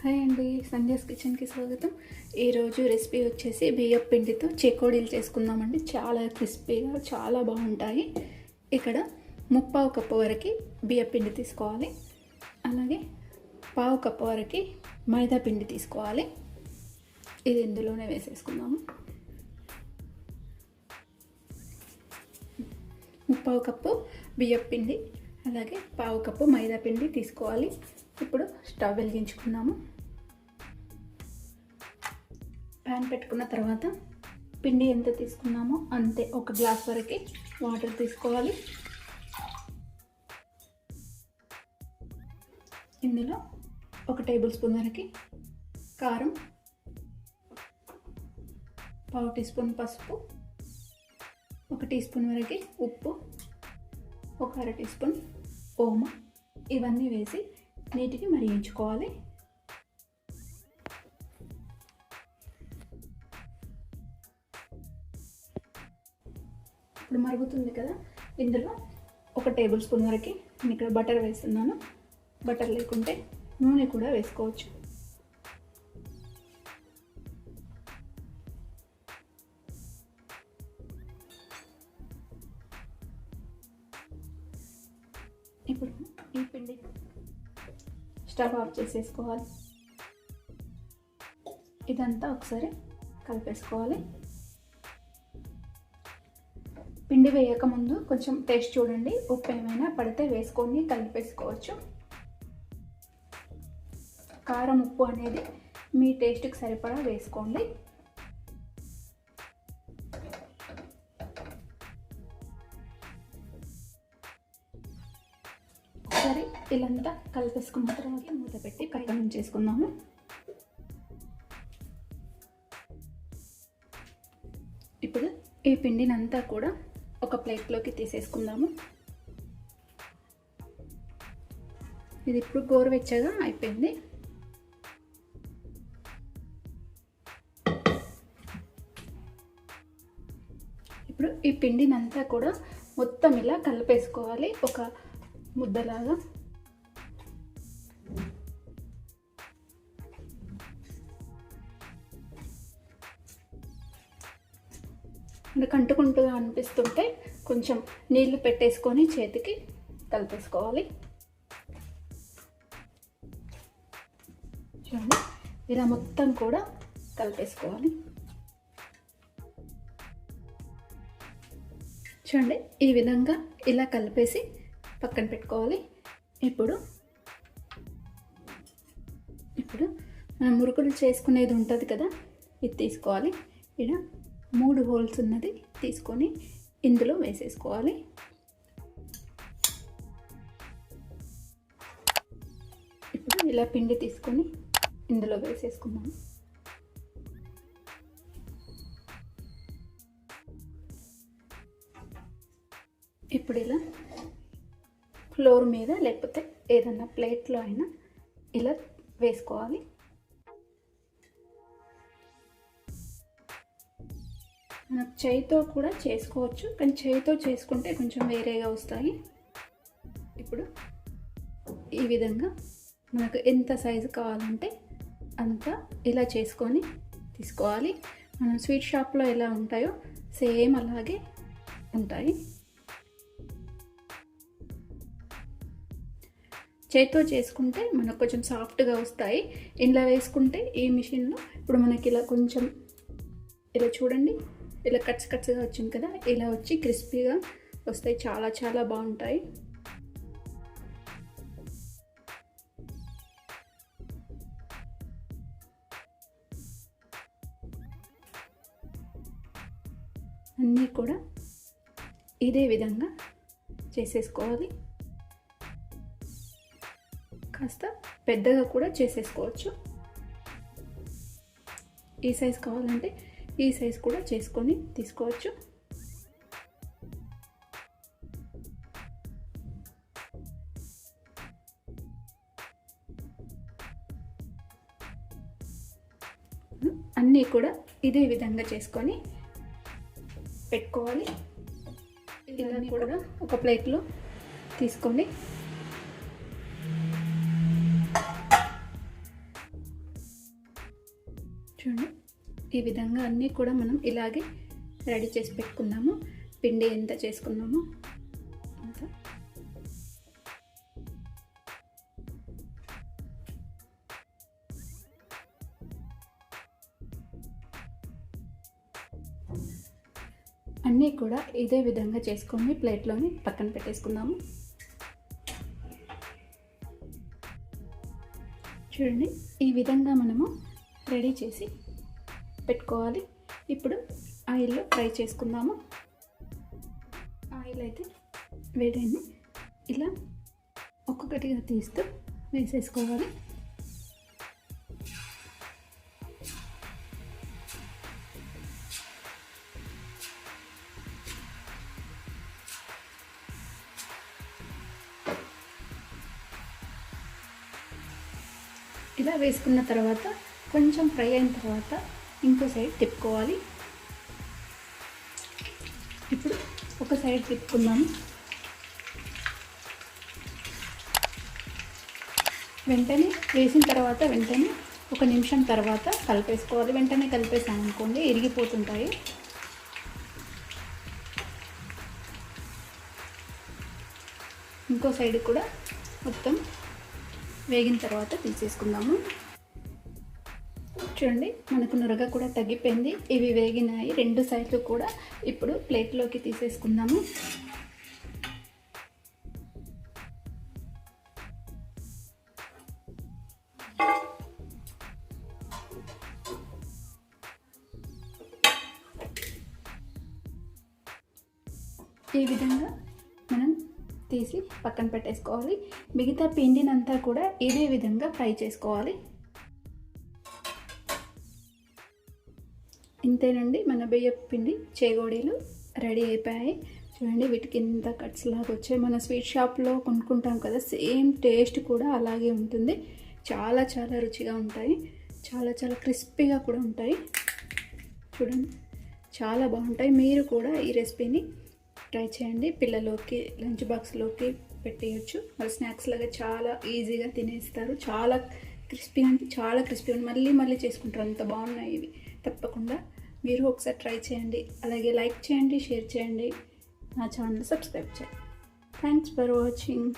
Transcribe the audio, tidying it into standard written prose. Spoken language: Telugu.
హాయ్ అండి, సంధ్యాస్ కిచెన్కి స్వాగతం. ఈరోజు రెసిపీ వచ్చేసి బియ్యం పిండితో చెకోడీలు చేసుకుందామండి. చాలా క్రిస్పీగా చాలా బాగుంటాయి. ఇక్కడ 3/4 కప్పు వరకు బియ్యం పిండి తీసుకోవాలి. అలాగే 1/2 కప్పు వరకు మైదా పిండి తీసుకోవాలి. ఇది ఇందులోనే వేసేసుకుందాము. 3/4 కప్పు బియ్యం పిండి అలాగే 1/2 కప్పు మైదా పిండి తీసుకోవాలి. ఇప్పుడు స్టవ్ వెలిగించుకుందాము. ప్యాన్ పెట్టుకున్న తర్వాత పిండి ఎంత తీసుకున్నామో అంతే, 1 గ్లాస్ వరకు వాటర్ తీసుకోవాలి. ఇందులో 1 టేబుల్ స్పూన్ వరకు కారం, 1/2 టీ స్పూన్ పసుపు, 1 టీ స్పూన్ వరకు ఉప్పు, 1/2 టీ స్పూన్ ఓమ, ఇవన్నీ వేసి నీటిని మరిగించుకోవాలి. ఇప్పుడు మరుగుతుంది కదా, ఇందులో 1 టేబుల్ స్పూన్ వరకు నేను ఇక్కడ బటర్ వేస్తున్నాను. బటర్ లేకుంటే నూనె కూడా వేసుకోవచ్చు. ఇప్పుడు ఈ పిండి స్టవ్ ఆఫ్ చేసేసుకోవాలి. ఇదంతా ఒకసారి కలిపేసుకోవాలి. పిండి వేయక ముందు కొంచెం టేస్ట్ చూడండి, ఉప్పు ఏమైనా పడితే వేసుకొని కలిపేసుకోవచ్చు. కారం ఉప్పు అనేది మీ టేస్ట్కి సరిపడా వేసుకోండి. ఒకసారి ఇలాంతా కలిపేసుకున్న తర్వాత మూత పెట్టి పక్కన ఉంచేసుకుందాము. ఇప్పుడు ఈ పిండినంతా కూడా ఒక ప్లేట్లోకి తీసేసుకుందాము. ఇది ఇప్పుడు గోరువెచ్చగా అయిపోయింది. ఇప్పుడు ఈ పిండినంతా కూడా మొత్తం ఇలా కలిపేసుకోవాలి, ఒక ముద్దలాగా. మనకు అంటుకుంటూ అనిపిస్తుంటే కొంచెం నీళ్లు పెట్టేసుకొని చేతికి కలిపేసుకోవాలి. చూడండి, ఇలా మొత్తం కూడా కలిపేసుకోవాలి. చూడండి, ఈ విధంగా ఇలా కలిపేసి పక్కన పెట్టుకోవాలి. ఇప్పుడు మనం మురుకులు చేసుకునేది ఉంటుంది కదా, ఇది తీసుకోవాలి. ఇలా 3 హోల్స్ ఉన్నది తీసుకొని ఇందులో వేసేసుకోవాలి. ఇప్పుడు ఇలా పిండి తీసుకొని ఇందులో వేసేసుకుందాం. ఇప్పుడు ఇలా ఫ్లోర్ మీద లేకపోతే ఏదన్నా ప్లేట్లో అయినా ఇలా వేసుకోవాలి. మనకు చేయితో కూడా చేసుకోవచ్చు, కానీ చేయితో చేసుకుంటే కొంచెం వేరేగా వస్తాయి. ఇప్పుడు ఈ విధంగా మనకు ఎంత సైజు కావాలంటే అంత ఇలా చేసుకొని తీసుకోవాలి. మనం స్వీట్ షాప్లో ఎలా ఉంటాయో సేమ్ అలాగే ఉంటాయి. చేతితో చేసుకుంటే మనకు కొంచెం సాఫ్ట్గా వస్తాయి. ఇలా వేసుకుంటే ఈ మిషన్లో ఇప్పుడు మనకి ఇలా కొంచెం ఇలా చూడండి, ఇలా కట్స్గా వచ్చింది కదా, ఇలా వచ్చి క్రిస్పీగా వస్తాయి. చాలా చాలా బాగుంటాయి. అన్నీ కూడా ఇదే విధంగా చేసేసుకోవాలి. కాస్త పెద్దగా కూడా చేసేసుకోవచ్చు. ఈ సైజ్ కావాలంటే ఈ సైజ్ కూడా చేసుకొని తీసుకోవచ్చు. అన్నీ కూడా ఇదే విధంగా చేసుకొని పెట్టుకోవాలి. ఇవన్నీ కూడా ఒక ప్లేట్లో తీసుకొని ఈ విధంగా అన్నీ కూడా మనం ఇలాగే రెడీ చేసి పెట్టుకుందాము. పిండి ఎంత చేసుకున్నామో అంత. అన్నీ కూడా ఇదే విధంగా చేసుకొని ప్లేట్లోని పక్కన పెట్టేసుకుందాము. చూడండి, ఈ విధంగా మనము రెడీ చేసి పెట్టుకోవాలి. ఇప్పుడు ఆయిల్లో ఫ్రై చేసుకుందాము. ఆయిల్ అయితే వేడైంది. ఇలా ఒక్కొక్కటిగా తీస్తూ వేసేసుకోవాలి. ఇలా వేసుకున్న తర్వాత కొంచెం ఫ్రై అయిన తర్వాత ఇంకో సైడ్ తిప్పుకోవాలి. ఇప్పుడు ఒక సైడ్ తిప్పుకుందాము. వెంటనే వేసిన తర్వాత వెంటనే 1 నిమిషం తర్వాత కలిపేసుకోవాలి. వెంటనే కలిపేసామనుకోండి ఇరిగిపోతుంటాయి. ఇంకో సైడ్ కూడా మొత్తం వేగిన తర్వాత తీసేసుకుందాము. చూడండి, మనకు నురగ కూడా తగ్గిపోయింది. ఇవి వేగినాయి 2 సైడ్లు కూడా. ఇప్పుడు ప్లేట్లోకి తీసేసుకుందాము. ఈ విధంగా మనం తీసి పక్కన పెట్టేసుకోవాలి. మిగతా పిండినంతా కూడా ఇదే విధంగా ఫ్రై చేసుకోవాలి. ఇంతేనండి, మన బియ్యపు పిండి చేగోడీలు రెడీ అయిపోయాయి. చూడండి, వీటికి ఇంత కట్స్ లాగా వచ్చాయి. మన స్వీట్ షాప్లో కొనుక్కుంటాం కదా, సేమ్ టేస్ట్ కూడా అలాగే ఉంటుంది. చాలా చాలా రుచిగా ఉంటాయి. చాలా చాలా క్రిస్పీగా కూడా ఉంటాయి. చూడండి, చాలా బాగుంటాయి. మీరు కూడా ఈ రెసిపీని ట్రై చేయండి. పిల్లలకి లంచ్ బాక్స్లోకి పెట్టేయచ్చు. వాళ్ళు స్నాక్స్ లాగా చాలా ఈజీగా తినేస్తారు. చాలా క్రిస్పీ అంటే చాలా క్రిస్పీ మళ్ళీ మళ్ళీ చేసుకుంటారు. అంత బాగున్నాయి ఇవి. తప్పకుండా మీరు ఒకసారి ట్రై చేయండి. అలాగే లైక్ చేయండి, షేర్ చేయండి, నా ఛానల్ సబ్స్క్రైబ్ చేయండి. Thanks for watching.